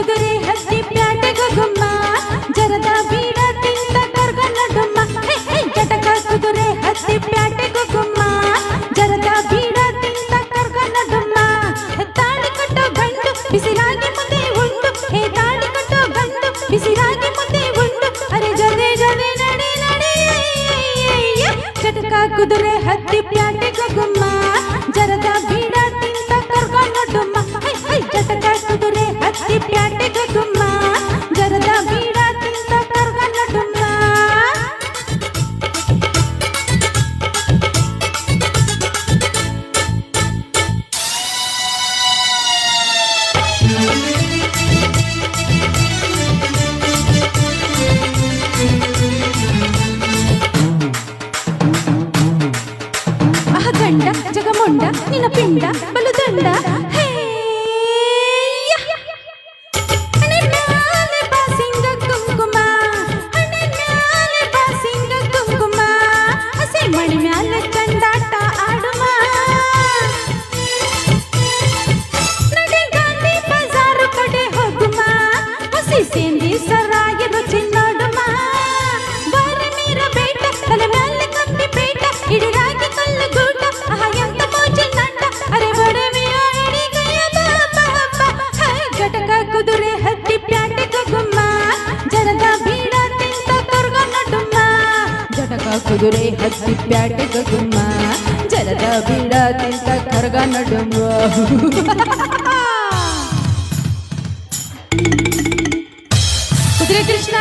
ಕುದುರೆ ಹತ್ತಿ ಪ್ಯಾಟೆಗ ಗುಮ್ಮ ಜರದ ಬೀಡ ತಿಂತ ಕರ್ಗನ ಡುಮ್ಮ ಜಟಕ ಕುದುರೆ ಹತ್ತಿ ಪ್ಯಾಟೆಗ ಗುಮ್ಮ ಜರದ ಬೀಡ ತಿಂತ ಕರ್ಗನ ಡುಮ್ಮ ತಾಳಿ ಕಟ್ಟೋ ಗಂಡು ಬಿಸಿರಾಗಿ ಮುಂದೆ ಉಂಡು ಹೇ ತಾಳಿ ಕಟ್ಟೋ ಗಂಡು ಬಿಸಿರಾಗಿ ಮುಂದೆ ಉಂಡು ಅರೆ ಜದೆ ಜದೆ ನಡಿ ನಡಿ ಜಟಕ ಕುದುರೆ ಹತ್ತಿ ಪ್ಯಾಟೆಗ ಗುಮ್ಮ ಜರದ ಬೀಡ ತಿಂತ ಕರ್ಗನ ಡುಮ್ಮ ಜಟಕ ಕುದುರೆ ಹತ್ತಿ ಪ್ಯಾಟೆಗ ಗುಮ್ಮ ಜರದ ಬೀಡ ತಿಂತ ಕರ್ಗನ ಡುಮ್ಮ ಗಂಡ ಜಗಮೊಂಡ ನಿನ್ನ ಪಿಂಡ ಬಲು ದಂಡ ಬಾಸಿಂಗ ಕುಂಕುಮ ಬಾಸಿಂಗ ಕುಂಕುಮ ಹಸಿ ಮಣಿ ಮ್ಯಾಲ ಚಂದಾಟ ಆಡುಮ ನಡೆ ಗಾಂಧಿ ಬಜಾರು ಕಡೆ ಹೋಗುಮ ಹಸಿ ಸೇಂದಿ ಸರಾಗಿ ರುಚಿ ನೋಡುಮ ಬಾರಿ ಮೀರ ಬೇಟ ತಲೆ ಮ್ಯಾಲ ಕಪ್ಪಿ ಬೇಟ ಹಿಡಿರಾಗಿ ಕಲ್ಲು ಗೂಟ ಎಂತ ಮೋಜಿ ನಂಡ ಅರೆ ಬಡವೆಯ ಹಿಡಿಗಯ ಜಟಕ ಕುದುರೆ ಹತ್ತಿ ಪ್ಯಾಟೆಗ ಗುಮ್ಮ ಜರದ ಬೀಡ ತಿಂತ ಕರ್ಗನ ಡುಮ್ಮ ಜಟಕ ಕುದುರೆ ಹತ್ತಿ ಪ್ಯಾಟೆಗ ಗುಮ್ಮ ಜರದ ಬೀಡ ತಿಂತ ಕರ್ಗನ ಡುಮ್ಮ ಕುದುರೆ ಕೃಷ್ಣ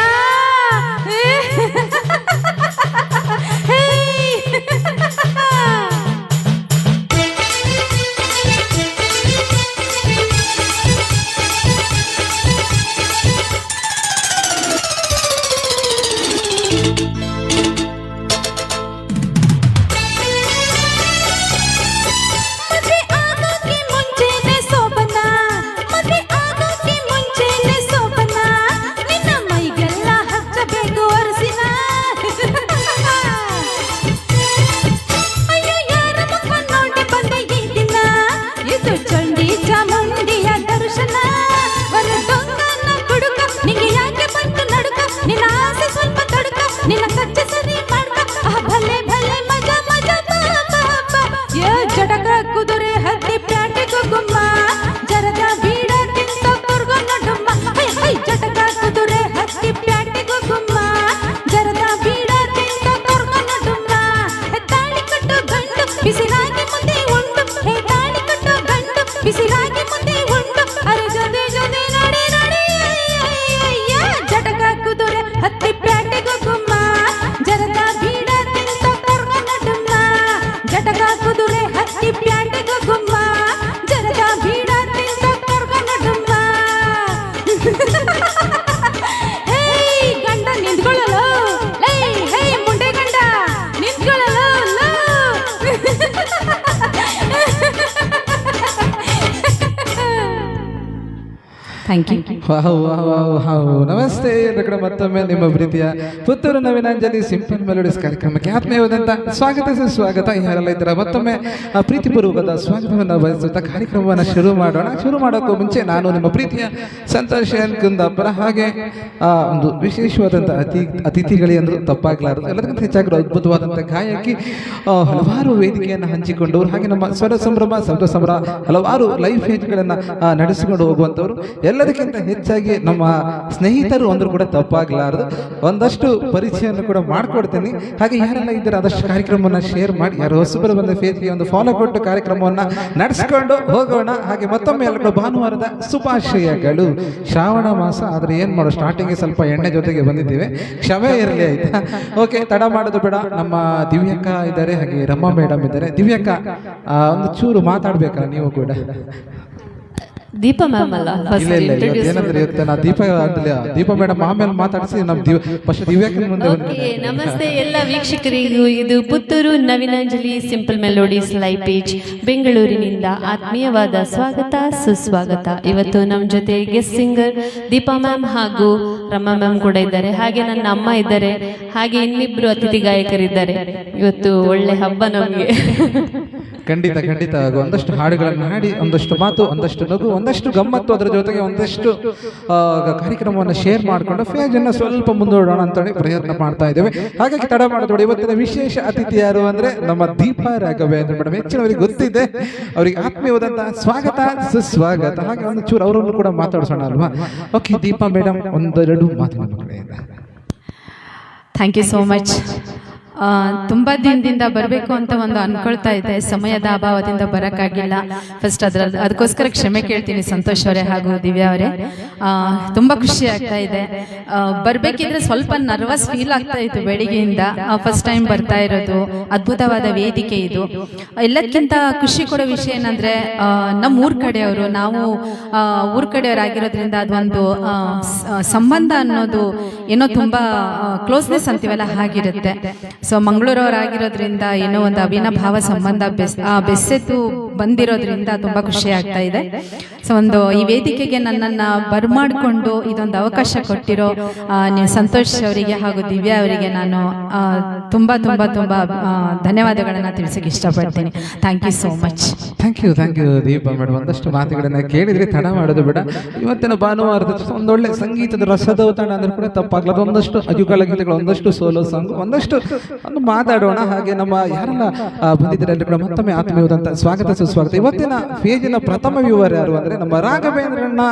ನಿನ್ನ ಕಚ್ಚ ಸರಿ ಮಾಡ್ಕ ಭಲೆ ಭಲೆ ಮಜಾ ಮಜಾ ಜಟಕ ಕುದುರೆ ಹತ್ತಿ ಪ್ಯಾಟೆಗ ಗುಮ್ಮ ಜರದ ಬೀಡ ತಿಂತ ಕರ್ಗನ ಡುಮ್ಮ ಜಟಕ ಕುದುರೆ ಹತ್ತಿ ಪ್ಯಾಟೆಗ ಗುಮ್ಮ ಜರದ ಬೀಡ ತಿಂತ ಕರ್ಗನ ಡುಮ್ಮ ತಾಳಿ ಕಟ್ಟೋ ಗಂಡು ಬಿಸಿರಾಗಿ ಮುಂದೆ ಉಂಡು ಹೇ ತಾಳಿ ಕಟ್ಟೋ ಗಂಡು ಬಿಸಿರಾಗಿ ಮುಂದೆ ಉಂಡು ಅರೆ ಜದೆ ಜದೆ ನಡಿ ನಡಿ ಜಟಕ ಕುದುರೆ ಹತ್ತಿ ಪ್ಯಾಟೆಗ ಗುಮ್ಮ ಜರದ ಬೀಡ ತಿಂತ ಕರ್ಗನ ಡುಮ್ಮ ಜಟಕ ಕುದುರೆ ಹತ್ತಿ ಪ್ಯಾಟೆಗ ಗುಮ್ಮ ಜರದ ಬೀಡ ತಿಂತ ಕರ್ಗನ ಡುಮ್ಮ ಹೇ ಗಂಡ ನಿಂತ್ಕೊಳ್ಳಲು ಲೇ ಹೇ ಮುಂಡೆ ಗಂಡ ನಿಂತ್ಕೊಳ್ಳಲು ಥ್ಯಾಂಕ್ ಯು. ನಮಸ್ತೆ ಕಡೆ ಮತ್ತೊಮ್ಮೆ ನಿಮ್ಮ ಪ್ರೀತಿಯ ಪುತ್ತೂರು ನವೀನಾಂಜಲಿ ಸಿಂಪಲ್ ಮೆಲೋಡಿಸ್ ಕಾರ್ಯಕ್ರಮಕ್ಕೆ ಆತ್ಮೀಯವಾದಂಥ ಸ್ವಾಗತ ಯಾರೆಲ್ಲ ಇದ್ದೀರಾ ಮತ್ತೊಮ್ಮೆ ಪ್ರೀತಿಪೂರ್ವಕದ ಸ್ವಾಗತವನ್ನು ಬಯಸುತ್ತಾ ಕಾರ್ಯಕ್ರಮವನ್ನು ಶುರು ಮಾಡೋಕ್ಕೂ ಮುಂಚೆ ನಾನು ನಿಮ್ಮ ಪ್ರೀತಿಯ ಸಂತೋಷ್ ಕುಂದಾಪುರ ಹಾಗೆ ಒಂದು ವಿಶೇಷವಾದಂಥ ಅತಿಥಿಗಳೇ ಅಂದರೂ ತಪ್ಪಾಗಲಾರದು ಎಲ್ಲರಿಗಿಂತ ಹೆಚ್ಚಾಗಿರೋ ಅದ್ಭುತವಾದಂಥ ಗಾಯಕಿ ಹಲವಾರು ವೇದಿಕೆಯನ್ನು ಹಂಚಿಕೊಂಡವರು ಹಾಗೆ ನಮ್ಮ ಸ್ವರ ಸಂಭ್ರಮ ಹಲವಾರು ಲೈಫ್ ಫೇಜ್ಗಳನ್ನು ನಡೆಸಿಕೊಂಡು ಹೋಗುವಂಥವ್ರು ಎಲ್ಲದಕ್ಕಿಂತ ಹೆಚ್ಚಾಗಿ ನಮ್ಮ ಸ್ನೇಹಿತರು ಅಂದರೂ ಕೂಡ ತಪ್ಪಾಗಲಾರದು ಒಂದಷ್ಟು ಪರಿಚಯವನ್ನು ಕೂಡ ಮಾಡಿಕೊಡ್ತೀನಿ ಹಾಗೆ ಯಾರೆಲ್ಲ ಇದ್ದಾರೆ ಆದಷ್ಟು ಕಾರ್ಯಕ್ರಮವನ್ನು ಶೇರ್ ಮಾಡಿ ಯಾರು ಹೊಸಬರು ಬಂದ ಫೇಸ್ಗೆ ಒಂದು ಫಾಲೋ ಕೊಟ್ಟು ಕಾರ್ಯಕ್ರಮವನ್ನು ನಡೆಸ್ಕೊಂಡು ಹೋಗೋಣ ಹಾಗೆ ಮತ್ತೊಮ್ಮೆ ಎಲ್ಲರೂ ಭಾನುವಾರದ ಶುಭಾಶಯಗಳು ಶ್ರಾವಣ ಮಾಸ ಆದರೆ ಏನು ಮಾಡೋ ಸ್ಟಾರ್ಟಿಂಗ್ಗೆ ಸ್ವಲ್ಪ ಎಣ್ಣೆ ಜೊತೆಗೆ ಬಂದಿದ್ದೇವೆ ಕ್ಷಮೆ ಇರಲಿ ಆಯ್ತಾ ಓಕೆ ತಡ ಮಾಡೋದು ಬೇಡ ನಮ್ಮ ದಿವ್ಯಕ್ಕ ಇದ್ದಾರೆ ಹಾಗೆ ರಮ್ಮ ಮೇಡಮ್ ಇದ್ದಾರೆ ದಿವ್ಯಕ್ಕ ಒಂದು ಚೂರು ಮಾತಾಡ್ಬೇಕಲ್ಲ ನೀವು ಕೂಡ ದೀಪ ಮ್ಯಾಮ್ ಅಲ್ಲ ಏನಂದ್ರೆ ನಾ ದೀಪ ಮೇಡಮ್ ಆಮೇಲೆ ಮಾತಾಡಿಸಿ ನಮ್ಮ ಫಸ್ಟ್ ದಿವ್ಯಾಕಿನ ಮುಂದೆ ನಮಸ್ತೆ ಎಲ್ಲ ವೀಕ್ಷಕರಿಗೂ ಇದು Puttur Naveenanjali simple melodies live page ಬೆಂಗಳೂರಿನಿಂದ ಆತ್ಮೀಯವಾದ ಸ್ವಾಗತ ಸುಸ್ವಾಗತ. ಇವತ್ತು ನಮ್ಮ ಜೊತೆ ಗೆಸ್ಟ್ ಸಿಂಗರ್ ದೀಪಾ ಮ್ಯಾಮ್ ಹಾಗೂ ರಮಾ ಮ್ಯಾಮ್ ಕೂಡ ಇದ್ದಾರೆ, ಹಾಗೆ ನನ್ನ ಅಮ್ಮ ಇದ್ದಾರೆ, ಹಾಗೆ ಇನ್ನಿಬ್ರು ಅತಿಥಿ ಗಾಯಕರಿದ್ದಾರೆ. ಇವತ್ತು ಒಳ್ಳೆ ಹಬ್ಬ ನಮಗೆ. ಖಂಡಿತ ಖಂಡಿತ ಒಂದಷ್ಟು ಹಾಡುಗಳನ್ನು ಹಾಡಿ ಒಂದಷ್ಟು ಮಾತು, ಒಂದಷ್ಟು ನಗು, ಒಂದಷ್ಟು ಗಮ್ಮತ್ತು, ಅದರ ಜೊತೆಗೆ ಒಂದಷ್ಟು ಕಾರ್ಯಕ್ರಮವನ್ನು ಶೇರ್ ಮಾಡಿಕೊಂಡು ಫೇಜನ್ನು ಸ್ವಲ್ಪ ಮುಂದೂಡೋಣ ಅಂತೇಳಿ ಪ್ರಯತ್ನ ಮಾಡ್ತಾ ಇದ್ದೇವೆ. ಹಾಗಾಗಿ ತಡ ಮಾಡಿದೋಡಿ ಇವತ್ತಿನ ವಿಶೇಷ ಅತಿಥಿ ಯಾರು ಅಂದ್ರೆ ನಮ್ಮ ದೀಪಾ ರಾಘವೇಂದ್ರ ಮೇಡಮ್. ಹೆಚ್ಚಿನವರಿಗೆ ಗೊತ್ತಿದೆ, ಅವರಿಗೆ ಆತ್ಮೀಯವಾದಂತಹ ಸ್ವಾಗತ ಸುಸ್ವಾಗತ. ಹಾಗೆ ಒಂದು ಚೂರು ಅವರನ್ನು ಕೂಡ ಮಾತಾಡ್ಸೋಣ ಅಲ್ವಾ? ಓಕೆ ದೀಪಾ ಮೇಡಮ್, ಒಂದೆರಡು ಮಾತಿನ ಕಡೆಯಿಂದ. Thank you so much. ತುಂಬ ದಿನದಿಂದ ಬರಬೇಕು ಅಂತ ಒಂದು ಅನ್ಕೊಳ್ತಾ ಇದ್ದೆ, ಸಮಯದ ಅಭಾವದಿಂದ ಬರೋಕ್ಕಾಗಿಲ್ಲ. ಫಸ್ಟ್ ಅದಕ್ಕೋಸ್ಕರ ಕ್ಷಮೆ ಕೇಳ್ತೀನಿ ಸಂತೋಷ್ ಅವರೇ ಹಾಗೂ ದಿವ್ಯಾ ಅವರೇ. ತುಂಬ ಖುಷಿ ಆಗ್ತಾ ಇದೆ. ಬರಬೇಕಿದ್ರೆ ಸ್ವಲ್ಪ ನರ್ವಸ್ ಫೀಲ್ ಆಗ್ತಾ ಇತ್ತು ಬೆಳಿಗ್ಗೆಯಿಂದ. ಫಸ್ಟ್ ಟೈಮ್ ಬರ್ತಾ ಇರೋದು, ಅದ್ಭುತವಾದ ವೇದಿಕೆ ಇದು. ಎಲ್ಲಕ್ಕಿಂತ ಖುಷಿ ಕೊಡೋ ವಿಷಯ ಏನಂದರೆ, ನಮ್ಮ ಊರ ಕಡೆಯವರು, ನಾವು ಊರ ಕಡೆಯವರಾಗಿರೋದ್ರಿಂದ ಅದೊಂದು ಸಂಬಂಧ ಅನ್ನೋದು ಏನೋ ತುಂಬ ಕ್ಲೋಸ್ನೆಸ್ ಅಂತೀವಲ್ಲ ಹಾಗಿರುತ್ತೆ. ಸೊ ಮಂಗಳೂರವರಾಗಿರೋದ್ರಿಂದ ಏನೋ ಒಂದು ಅವಿನಾಭಾವ ಸಂಬಂಧ ಬೆಸೆದು ಬಂದಿರೋದ್ರಿಂದ ತುಂಬ ಖುಷಿ ಆಗ್ತಾ ಇದೆ. ಸೊ ಈ ವೇದಿಕೆಗೆ ನನ್ನನ್ನು ಬರಮಾಡಿಕೊಂಡು ಇದೊಂದು ಅವಕಾಶ ಕೊಟ್ಟಿರೋ ನೀವು ಸಂತೋಷ್ ಅವರಿಗೆ ಹಾಗೂ ದಿವ್ಯಾ ಅವರಿಗೆ ನಾನು ತುಂಬ ತುಂಬ ತುಂಬ ಧನ್ಯವಾದಗಳನ್ನು ತಿಳಿಸೋಕೆ ಇಷ್ಟಪಡ್ತೀನಿ. Thank you so much. Thank you Deepa madam. ಒಂದಷ್ಟು ಮಾತುಗಳನ್ನ ಕೇಳಿದ್ರೆ ತಡ ಮಾಡೋದು ಬೇಡ. ಇವತ್ತಿನ ಭಾನುವಾರದ ಒಂದೊಳ್ಳೆ ಸಂಗೀತದ ರಸದೌತಣ ಅಂದ್ರೆ ಕೂಡ ತಪ್ಪಾಗ್ಲದು. ಒಂದಷ್ಟು ಅಜುಗಳ ಗೀತೆಗಳು, ಒಂದಷ್ಟು ಸೋಲೋ ಸಾಂಗ್, ಒಂದಷ್ಟು ಒಂದು ಮಾತಾಡೋಣ. ಹಾಗೆ ನಮ್ಮ ಯಾರೆಲ್ಲ ಬಂದಿದ್ದರಲ್ಲಿ ಕೂಡ ಮತ್ತೊಮ್ಮೆ ಆತ್ಮೀಯವಾದಂತ ಸ್ವಾಗತ ಸುಸ್ವಾಗತ. ಇವತ್ತಿನ ಫೇಜಿನ ಪ್ರಥಮ ವ್ಯೂವರ್ ಯಾರು ಅಂದ್ರೆ ನಮ್ಮ ರಾಘವೇಂದ್ರಣ್ಣ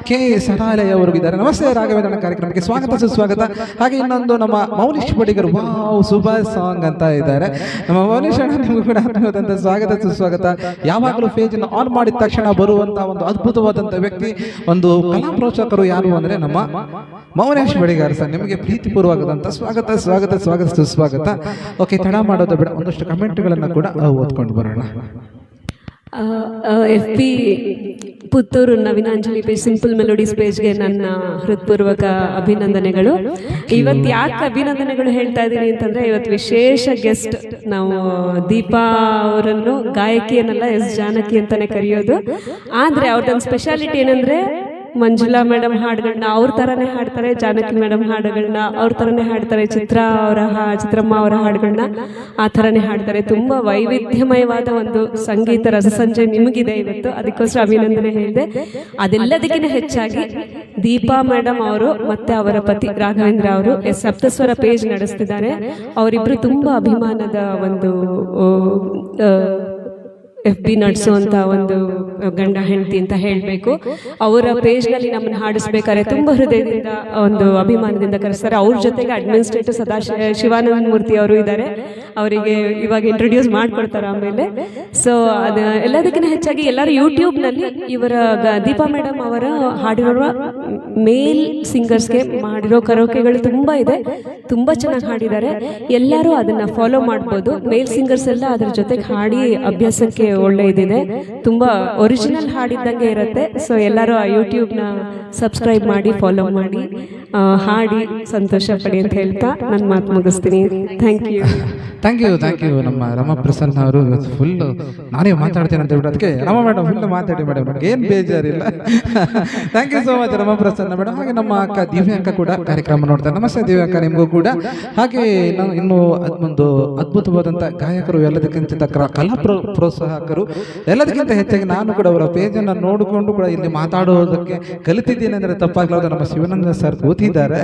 ಕೆ ಸರಾಲಯ ಅವರು ಇದ್ದಾರೆ. ನಮಸ್ತೆ ರಾಘವೇಂದ್ರಣ್ಣ, ಕಾರ್ಯಕ್ರಮಕ್ಕೆ ಸ್ವಾಗತ ಸುಸ್ವಾಗತ. ಹಾಗೆ ಇನ್ನೊಂದು ನಮ್ಮ ಮೌನಿಶ್ ಬಡಿಗರು, ವಾವ್ ಸೂಪರ್ ಸಾಂಗ್ ಅಂತ ಇದ್ದಾರೆ. ನಮ್ಮ ಮೌನಿಶ್ ಅಣ್ಣ, ನಿಮಗೂ ಕೂಡ ಆತ್ಮೀಯವಾದಂತ ಸ್ವಾಗತ ಸುಸ್ವಾಗತ. ಯಾವಾಗಲೂ ಫೇಜನ್ನು ಆನ್ ಮಾಡಿದ ತಕ್ಷಣ ಬರುವಂತ ಒಂದು ಅದ್ಭುತವಾದಂತ ವ್ಯಕ್ತಿ, ಒಂದು ಕಲಾ ಪ್ರೋತ್ಸಾಹಕರು ಯಾರು ಅಂದ್ರೆ ನಮ್ಮ ಮೌನೇಶ್ ಬಡಿಗಾರ್ ಸರ್. ನಿಮಗೆ ಪ್ರೀತಿಪೂರ್ವಕದಂತ ಸ್ವಾಗತ ಸ್ವಾಗತ ಸ್ವಾಗತ ಸುಸ್ವಾಗತ. ಓಕೆ, ತಡ ಮಾಡೋದು ಬೇಡ, ಒಂದಷ್ಟು ಕಮೆಂಟ್ಗಳನ್ನು ಕೂಡ ಓದ್ಕೊಂಡು ಬರೋಣ. FB Puttur Naveenanjali page, simple melodies ಪೇಜ್ಗೆ ನನ್ನ ಹೃತ್ಪೂರ್ವಕ ಅಭಿನಂದನೆಗಳು. ಇವತ್ತು ಯಾಕೆ ಅಭಿನಂದನೆಗಳು ಹೇಳ್ತಾ ಇದ್ದೀನಿ ಅಂತಂದರೆ, ಇವತ್ತು ವಿಶೇಷ ಗೆಸ್ಟ್ ನಾವು ದೀಪಾ ಅವರನ್ನು ಗಾಯಕಿಯನ್ನೆಲ್ಲ ಜಾನಕಿ ಅಂತಲೇ ಕರೆಯೋದು. ಆದರೆ ಅವ್ರದ್ದೊಂದು ಸ್ಪೆಷಾಲಿಟಿ ಏನಂದರೆ, ಮಂಜುಳಾ ಮೇಡಮ್ ಹಾಡುಗಳನ್ನ ಅವ್ರ ಥರನೇ ಹಾಡ್ತಾರೆ, ಜಾನಕಿ ಮೇಡಮ್ ಹಾಡುಗಳನ್ನ ಅವ್ರ ಥರನೇ ಹಾಡ್ತಾರೆ, ಚಿತ್ರಮ್ಮ ಅವರ ಹಾಡುಗಳನ್ನ ಆ ಥರನೇ ಹಾಡ್ತಾರೆ. ತುಂಬ ವೈವಿಧ್ಯಮಯವಾದ ಒಂದು ಸಂಗೀತ ರಸಸಂಜೆ ನಿಮಗಿದೆ ಇವತ್ತು, ಅದಕ್ಕೋಸ್ಕರ ಅಭಿನಂದನೆ ಹೇಳಿದೆ. ಅದೆಲ್ಲದಕ್ಕಿಂತ ಹೆಚ್ಚಾಗಿ ದೀಪಾ ಮೇಡಮ್ ಅವರು ಮತ್ತು ಅವರ ಪತಿ ರಾಘವೇಂದ್ರ ಅವರು ಸಪ್ತಸ್ವರ ಪೇಜ್ ನಡೆಸ್ತಿದ್ದಾರೆ. ಅವರಿಬ್ಬರು ತುಂಬ ಅಭಿಮಾನದ ಒಂದು FB ನಡೆಸುವಂಥ ಒಂದು ಗಂಡ ಹೆಂಡತಿ ಅಂತ ಹೇಳಬೇಕು. ಅವರ ಪೇಜ್ನಲ್ಲಿ ನಮ್ಮನ್ನು ಹಾಡಿಸ್ಬೇಕಾದ್ರೆ ತುಂಬ ಹೃದಯದಿಂದ ಒಂದು ಅಭಿಮಾನದಿಂದ ಕರೆಸ್ತಾರೆ. ಅವ್ರ ಜೊತೆಗೆ ಅಡ್ಮಿನಿಸ್ಟ್ರೇಟರ್ ಶಿವಾನಂದ ಮೂರ್ತಿ ಅವರು ಇದ್ದಾರೆ, ಅವರಿಗೆ ಇವಾಗ ಇಂಟ್ರೊಡ್ಯೂಸ್ ಮಾಡಿಕೊಡ್ತಾರೆ ಆಮೇಲೆ. ಸೊ ಅದು ಎಲ್ಲದಕ್ಕಿಂತ ಹೆಚ್ಚಾಗಿ ಎಲ್ಲರೂ ಯೂಟ್ಯೂಬ್ನಲ್ಲಿ ಇವರ ದೀಪಾ ಮೇಡಮ್ ಅವರ ಹಾಡಿರುವ ಮೇಲ್ ಸಿಂಗರ್ಸ್ಗೆ ಮಾಡಿರೋ ಕರೋಕೆಗಳು ತುಂಬ ಇದೆ, ತುಂಬ ಚೆನ್ನಾಗಿ ಹಾಡಿದ್ದಾರೆ. ಎಲ್ಲರೂ ಅದನ್ನು ಫಾಲೋ ಮಾಡ್ಬೋದು. ಮೇಲ್ ಸಿಂಗರ್ಸ್ ಎಲ್ಲ ಅದ್ರ ಜೊತೆಗೆ ಹಾಡಿ ಅಭ್ಯಾಸಕ್ಕೆ ಒಳ್ಳೆ ಇದಿದೆ, ತುಂಬ ಒರಿಜಿನಲ್ ಹಾಡಿದ್ದಂಗೆ ಇರುತ್ತೆ. ಸೊ ಎಲ್ಲರೂ ಆ ಯೂಟ್ಯೂಬ್ನ ಸಬ್ಸ್ಕ್ರೈಬ್ ಮಾಡಿ, ಫಾಲೋ ಮಾಡಿ, ಹಾಡಿ ಸಂತೋಷ ಪಡಿ ಅಂತ ಹೇಳ್ತಾ ನನ್ನ ಮಾತು ಮುಗಿಸ್ತೀನಿ. Thank you. ನಮ್ಮ ರಮಪ್ರಸನ್ನ ಅವರು ಫುಲ್ ನಾನೇ ಮಾತಾಡ್ತೇನೆ ಅಂತ ಹೇಳ್ಬಿಟ್ಟು ಅದಕ್ಕೆ ರಮ ಮೇಡಮ್ ಫುಲ್ ಮಾತಾಡಿ ಮೇಡಮ್, ಏನು ಬೇಜಾರಿಲ್ಲ. Thank you so much Ramaprasanna madam. ಹಾಗೆ ನಮ್ಮ ಅಕ್ಕ ದಿವ್ಯಾಂಕ ಕೂಡ ಕಾರ್ಯಕ್ರಮ ನೋಡ್ತಾರೆ. ನಮಸ್ತೆ ದಿವ್ಯಾಂಕ, ನಿಮಗೂ ಕೂಡ. ಹಾಗೆ ನಾವು ಇನ್ನು ಒಂದು ಅದ್ಭುತವಾದಂಥ ಗಾಯಕರು, ಎಲ್ಲದಕ್ಕಿಂತ ಕಲಾ ಪ್ರೋತ್ಸಾಹಕರು, ಎಲ್ಲದಕ್ಕಿಂತ ಹೆಚ್ಚಾಗಿ ನಾನು ಕೂಡ ಅವರ ಪೇಜನ್ನು ನೋಡಿಕೊಂಡು ಕೂಡ ಇಲ್ಲಿ ಮಾತಾಡೋದಕ್ಕೆ ಕಲಿತಿದ್ದೀನಿ ಅಂದರೆ ತಪ್ಪಾಗಲಾರ್ದು. ನಮ್ಮ ಶಿವಾನಂದ ಸರ್ ಕೂತಿದ್ದಾರೆ,